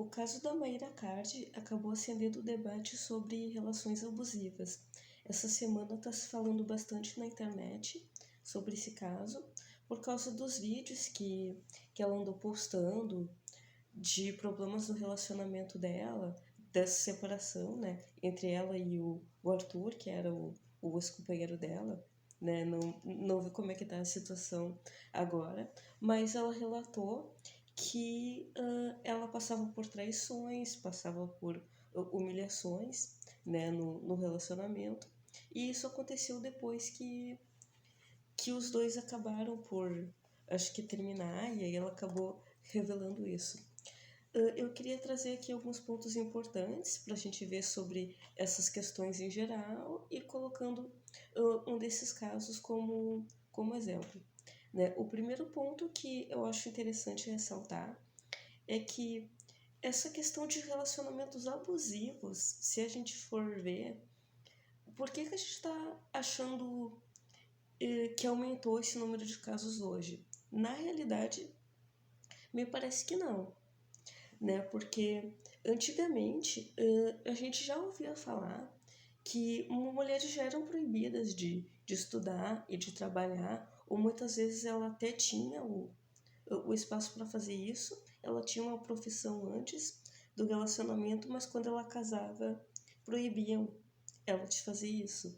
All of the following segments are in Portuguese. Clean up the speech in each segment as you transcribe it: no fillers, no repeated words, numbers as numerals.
O caso da Mayra Card acabou acendendo o debate sobre relações abusivas. Essa semana está se falando bastante na internet sobre esse caso, por causa dos vídeos que ela andou postando de problemas no relacionamento dela, dessa separação, né, entre ela e o Arthur, que era o ex-companheiro dela, né, não vi como é que tá a situação agora, mas ela relatou que ela passava por traições, passava por humilhações, né, no relacionamento, e isso aconteceu depois que os dois acabaram por, acho que terminar, e aí ela acabou revelando isso. Eu queria trazer aqui alguns pontos importantes para a gente ver sobre essas questões em geral e colocando um desses casos como exemplo. Né? O primeiro ponto que eu acho interessante ressaltar é que essa questão de relacionamentos abusivos, se a gente for ver, por que a gente está achando que aumentou esse número de casos hoje? Na realidade, me parece que não, né? Porque antigamente a gente já ouvia falar que mulheres já eram proibidas de estudar e de trabalhar, ou muitas vezes ela até tinha o espaço para fazer isso, ela tinha uma profissão antes do relacionamento, mas quando ela casava, proibiam ela de fazer isso,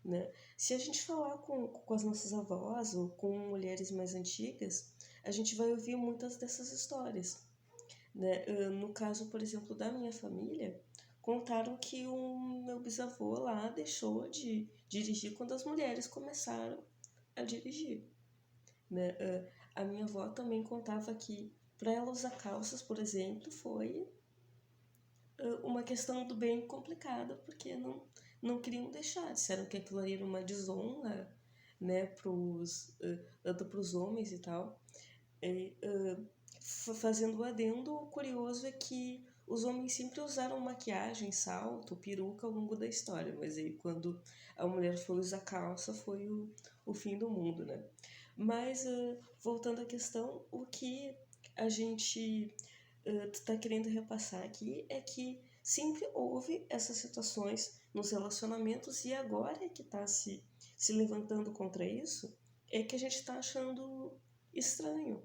né? Se a gente falar com as nossas avós ou com mulheres mais antigas, a gente vai ouvir muitas dessas histórias, né? No caso, por exemplo, da minha família, contaram que o meu bisavô lá deixou de dirigir quando as mulheres começaram a dirigir, né? A minha avó também contava que para ela usar calças, por exemplo, foi uma questão do bem complicada, porque não queriam deixar, disseram que aquilo ali era uma desonra, né, tanto para os homens e tal. E, fazendo o adendo, o curioso é que os homens sempre usaram maquiagem, salto, peruca ao longo da história, mas aí quando a mulher foi usar calça foi o fim do mundo, né? Mas, voltando à questão, o que a gente está querendo repassar aqui é que sempre houve essas situações nos relacionamentos e agora é que está se levantando contra isso, é que a gente está achando estranho,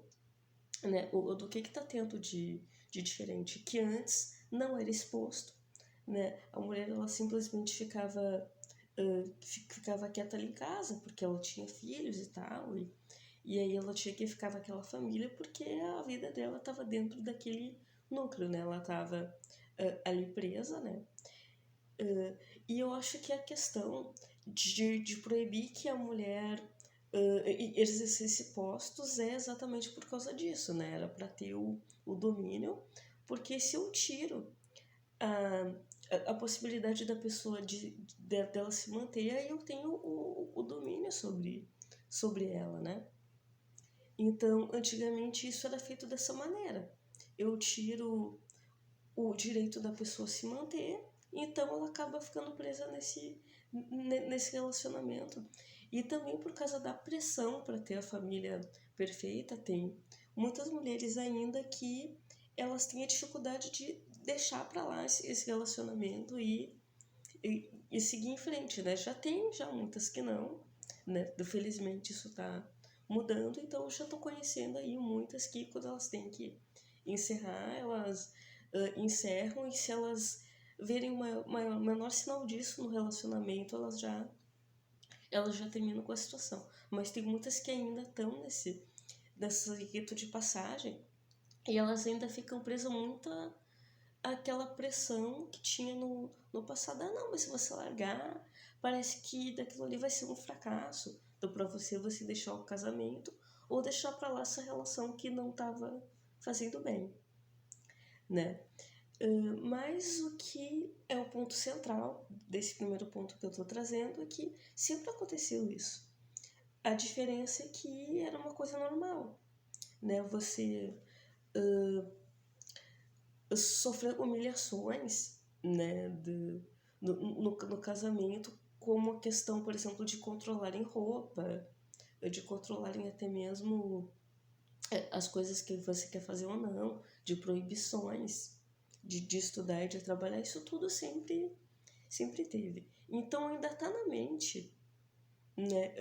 né? Do que está tendo de diferente, que antes não era exposto, né? A mulher ela simplesmente ficava quieta ali em casa porque ela tinha filhos e tal, e aí ela tinha que ficar naquela família porque a vida dela estava dentro daquele núcleo, né? Ela estava ali presa, né? E eu acho que a questão de proibir que a mulher exercesse postos é exatamente por causa disso, né? Era para ter o domínio, porque se eu tiro a, a possibilidade da pessoa dela se manter, aí eu tenho o domínio sobre ela, né? Então, antigamente isso era feito dessa maneira. Eu tiro o direito da pessoa se manter, então ela acaba ficando presa nesse relacionamento. E também por causa da pressão para ter a família perfeita, tem muitas mulheres ainda que elas têm a dificuldade de deixar para lá esse relacionamento e seguir em frente, né? Já muitas que não, né? Felizmente isso está mudando, então eu já estou conhecendo aí muitas que quando elas têm que encerrar, elas encerram, e se elas verem o menor sinal disso no relacionamento, elas já terminam com a situação. Mas tem muitas que ainda estão nesse rito de passagem e elas ainda ficam presas muito àquela pressão que tinha no passado. Ah, não, mas se você largar, parece que daquilo ali vai ser um fracasso. Então, para você deixar o casamento ou deixar para lá essa relação que não estava fazendo bem, né? Mas o que é o ponto central desse primeiro ponto que eu estou trazendo é que sempre aconteceu isso. A diferença é que era uma coisa normal, né? Você sofrer humilhações, né? No casamento, como a questão, por exemplo, de controlarem roupa, de controlarem até mesmo as coisas que você quer fazer ou não, de proibições, de estudar e de trabalhar, isso tudo sempre teve. Então ainda está na mente, né,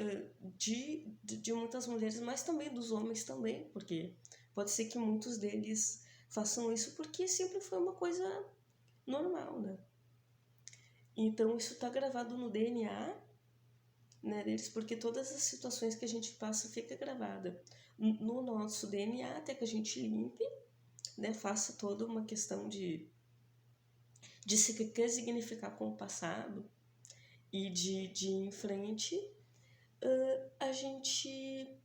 de muitas mulheres, mas também dos homens também, porque pode ser que muitos deles façam isso porque sempre foi uma coisa normal, né? Então isso está gravado no DNA, né, deles, porque todas as situações que a gente passa fica gravada no nosso DNA até que a gente limpe, né, faça toda uma questão de se resignificar com o passado e de ir em frente, a gente,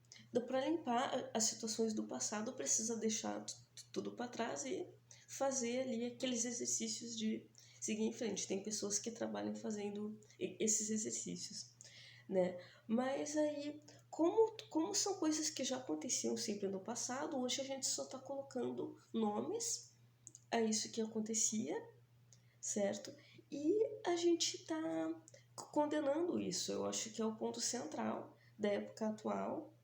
para limpar as situações do passado, precisa deixar tudo para trás e fazer ali aqueles exercícios de seguir em frente. Tem pessoas que trabalham fazendo esses exercícios, né? Mas aí, como são coisas que já aconteciam sempre no passado, hoje a gente só está colocando nomes a isso que acontecia, certo? E a gente está condenando isso. Eu acho que é o ponto central da época atual.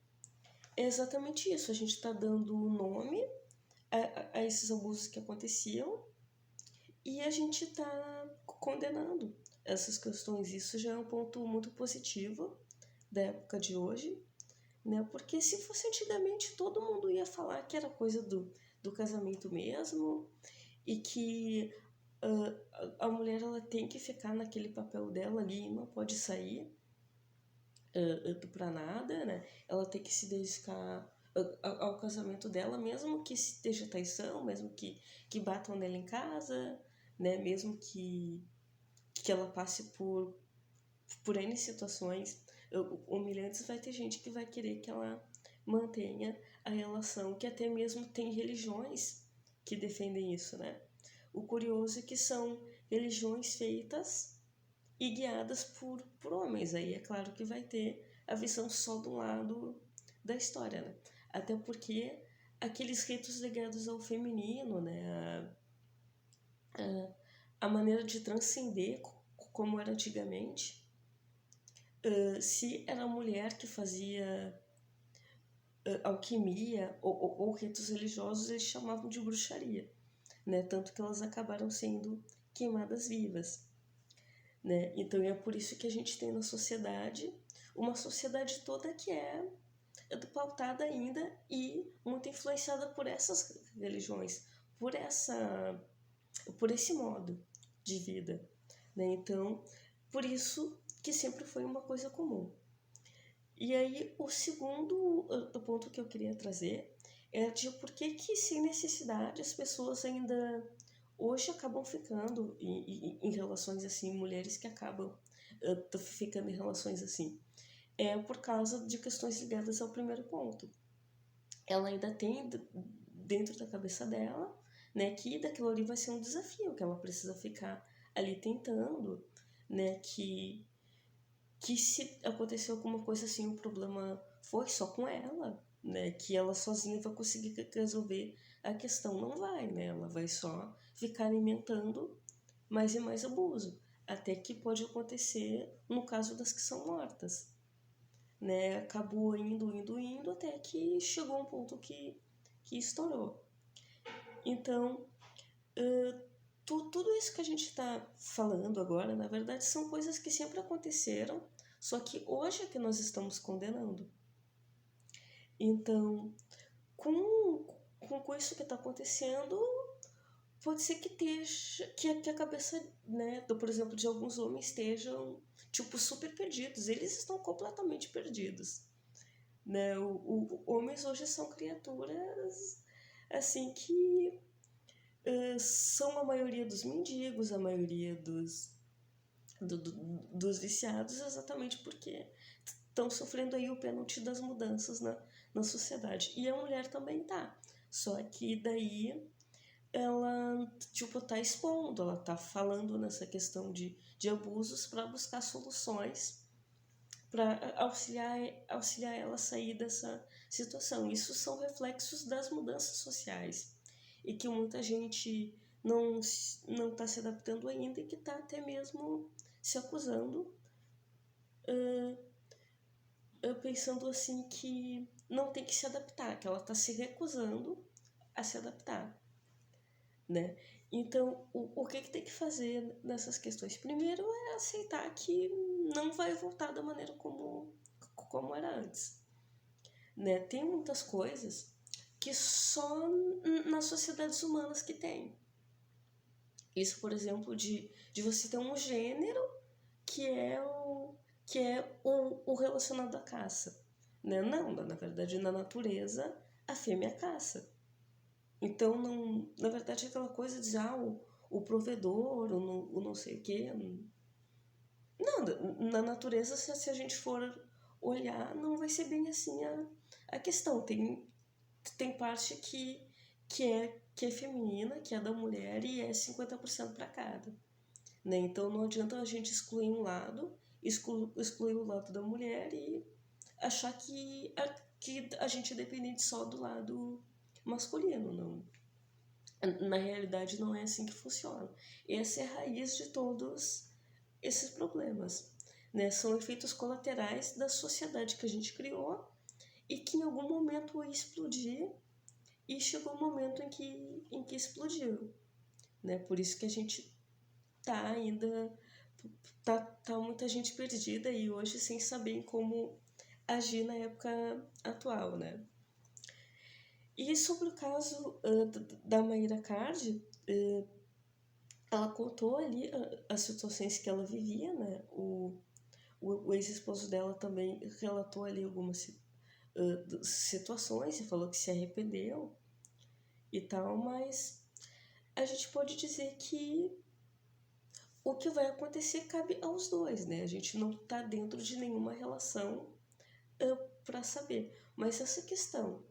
É exatamente isso. A gente está dando nome a esses abusos que aconteciam e a gente está condenando essas questões. Isso já é um ponto muito positivo da época de hoje, né? Porque se fosse antigamente, todo mundo ia falar que era coisa do casamento mesmo e que a mulher ela tem que ficar naquele papel dela ali e não pode sair para nada, né? Ela tem que se dedicar ao casamento dela, mesmo que esteja traição, mesmo que batam nela em casa, né? Mesmo que ela passe por N situações humilhantes, vai ter gente que vai querer que ela mantenha a relação, que até mesmo tem religiões que defendem isso, né? O curioso é que são religiões feitas e guiadas por homens. Aí é claro que vai ter a visão só do lado da história, né? Até porque aqueles ritos ligados ao feminino, né? A maneira de transcender como era antigamente, se era a mulher que fazia alquimia ou ritos religiosos, eles chamavam de bruxaria, né? Tanto que elas acabaram sendo queimadas vivas, né? Então é por isso que a gente tem na sociedade uma sociedade toda que é pautada ainda e muito influenciada por essas religiões, por por esse modo de vida, né? Então, por isso que sempre foi uma coisa comum. E aí, o segundo ponto que eu queria trazer é de por que sem necessidade as pessoas ainda hoje acabam ficando em relações assim, mulheres que acabam ficando em relações assim. É por causa de questões ligadas ao primeiro ponto. Ela ainda tem dentro da cabeça dela, né, que daquilo ali vai ser um desafio, que ela precisa ficar ali tentando, né, que se acontecer alguma coisa assim, o problema foi só com ela, né? Que ela sozinha vai conseguir resolver a questão. Não vai, né? Ela vai só ficar alimentando mais e mais abuso. Até que pode acontecer no caso das que são mortas, né? Acabou indo, até que chegou um ponto que estourou. Então, tudo isso que a gente está falando agora, na verdade, são coisas que sempre aconteceram, só que hoje é que nós estamos condenando. Então, com isso que está acontecendo, pode ser que esteja, que a cabeça, né, por exemplo, de alguns homens estejam, tipo, super perdidos. Eles estão completamente perdidos, né? Homens hoje são criaturas, assim, que são a maioria dos mendigos, a maioria dos viciados, exatamente porque estão sofrendo aí o pênalti das mudanças na sociedade. E a mulher também tá. Só que daí ela, tipo, tá expondo, ela tá falando nessa questão de abusos para buscar soluções para auxiliar ela a sair dessa situação. Isso são reflexos das mudanças sociais e que muita gente não está se adaptando ainda e que está até mesmo se acusando, pensando assim que não tem que se adaptar, que ela está se recusando a se adaptar, né? Então, o que tem que fazer nessas questões? Primeiro é aceitar que não vai voltar da maneira como era antes, né? Tem muitas coisas que só nas sociedades humanas que tem. Isso, por exemplo, de você ter um gênero que é o relacionado à caça, né? Não, na verdade, na natureza, a fêmea caça. Então, não, na verdade, aquela coisa de o provedor, o não sei o quê. Não, na natureza, se a gente for olhar, não vai ser bem assim a questão. Tem parte que é feminina, que é da mulher, e é 50% para cada. Né? Então, não adianta a gente excluir um lado, excluir o lado da mulher e achar que a gente é dependente só do lado masculino. Não, na realidade, não é assim que funciona. Essa é a raiz de todos esses problemas. Né? São efeitos colaterais da sociedade que a gente criou e que em algum momento ia explodir e chegou o momento em que explodiu. Né? Por isso que a gente tá ainda. Tá muita gente perdida e hoje sem saber como agir na época atual, né? E sobre o caso da Mayra Card, ela contou ali as situações que ela vivia, né? O ex-esposo dela também relatou ali algumas situações e falou que se arrependeu e tal, mas a gente pode dizer que o que vai acontecer cabe aos dois, né? A gente não tá dentro de nenhuma relação para saber. Mas essa questão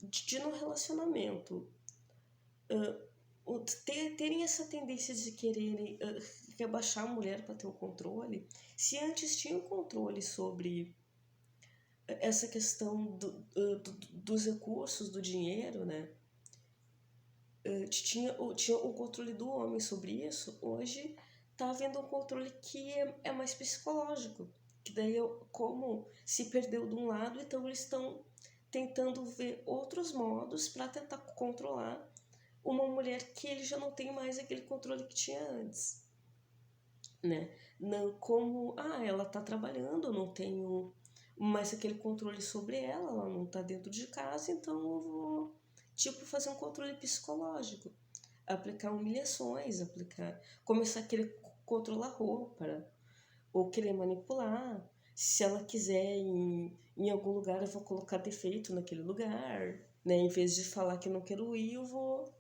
de no relacionamento terem essa tendência de quererem rebaixar a mulher para ter o controle, se antes tinha o controle sobre essa questão dos recursos, do dinheiro, né? Tinha o controle do homem sobre isso, hoje está havendo um controle que é mais psicológico. Que daí, como se perdeu de um lado, então eles estão tentando ver outros modos para tentar controlar uma mulher que ele já não tem mais aquele controle que tinha antes. Né? Não, como, ela está trabalhando, eu não tenho mais aquele controle sobre ela não está dentro de casa, então eu vou, tipo, fazer um controle psicológico. Aplicar humilhações, começar a querer controlar a roupa, ou querer manipular. Se ela quiser em algum lugar, eu vou colocar defeito naquele lugar, né? Em vez de falar que não quero ir, eu vou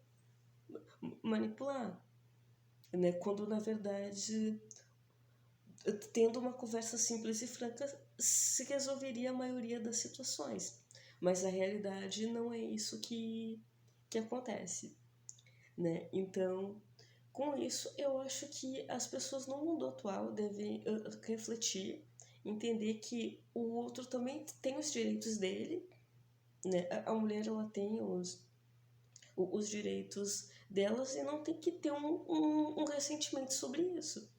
manipular, né? Quando na verdade, tendo uma conversa simples e franca, se resolveria a maioria das situações. Mas a realidade não é isso que acontece, né? Então, com isso, eu acho que as pessoas no mundo atual devem refletir, entender que o outro também tem os direitos dele, né? A mulher ela tem os direitos delas e não tem que ter um ressentimento sobre isso.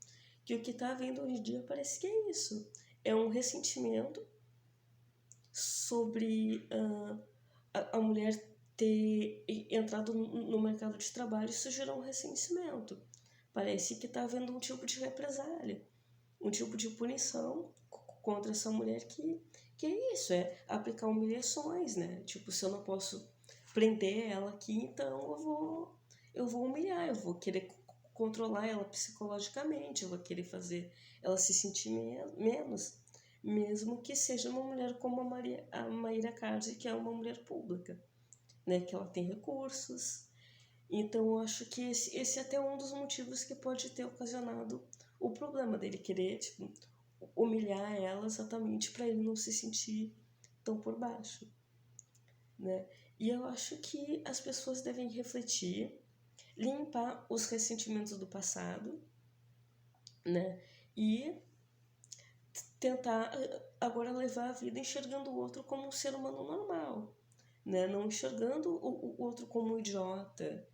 Que o que está havendo hoje em dia parece que é isso. É um ressentimento sobre a mulher ter entrado no mercado de trabalho, isso gerou um ressentimento. Parece que está havendo um tipo de represália, um tipo de punição contra essa mulher que é isso, é aplicar humilhações, né? Tipo, se eu não posso prender ela aqui, então eu vou humilhar, eu vou querer controlar ela psicologicamente, eu vou querer fazer ela se sentir menos, mesmo que seja uma mulher como a Mayra Card, que é uma mulher pública, né? Que ela tem recursos. Então, eu acho que esse é até um dos motivos que pode ter ocasionado o problema dele querer, tipo, humilhar ela exatamente para ele não se sentir tão por baixo, né? E eu acho que as pessoas devem refletir, limpar os ressentimentos do passado, né? E tentar agora levar a vida enxergando o outro como um ser humano normal, né? Não enxergando o outro como um idiota,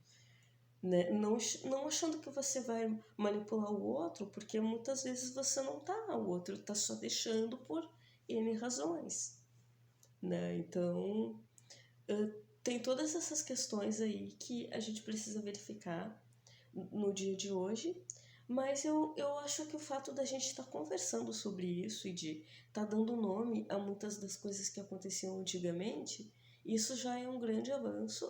né? Não achando que você vai manipular o outro, porque muitas vezes você não tá, o outro tá só deixando por N razões, né? Então, tem todas essas questões aí que a gente precisa verificar, no dia de hoje, mas eu acho que o fato da gente estar conversando sobre isso e de estar dando nome a muitas das coisas que aconteciam antigamente, isso já é um grande avanço.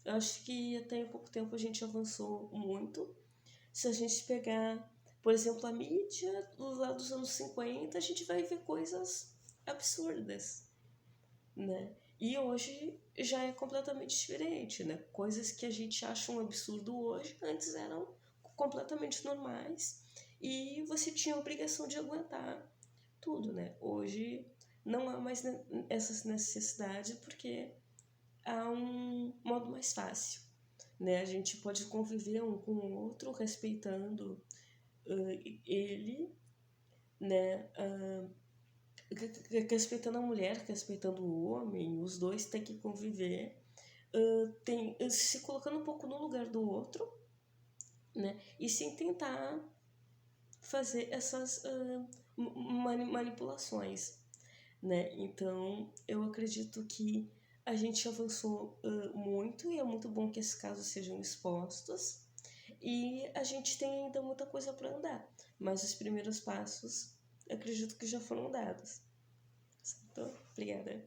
Eu acho que até em pouco tempo a gente avançou muito. Se a gente pegar, por exemplo, a mídia lá dos anos 50, a gente vai ver coisas absurdas, né? E hoje já é completamente diferente, né? Coisas que a gente acha um absurdo hoje, antes eram completamente normais e você tinha a obrigação de aguentar tudo, né? Hoje não há mais essa necessidade porque há um modo mais fácil, né? A gente pode conviver um com o outro respeitando ele, né? Respeitando a mulher, respeitando o homem, os dois têm que conviver, se colocando um pouco no lugar do outro, né? E sem tentar fazer essas manipulações, né? Então, eu acredito que a gente avançou muito e é muito bom que esses casos sejam expostos e a gente tem ainda muita coisa para andar, mas os primeiros passos acredito que já foram dados. Então, obrigada.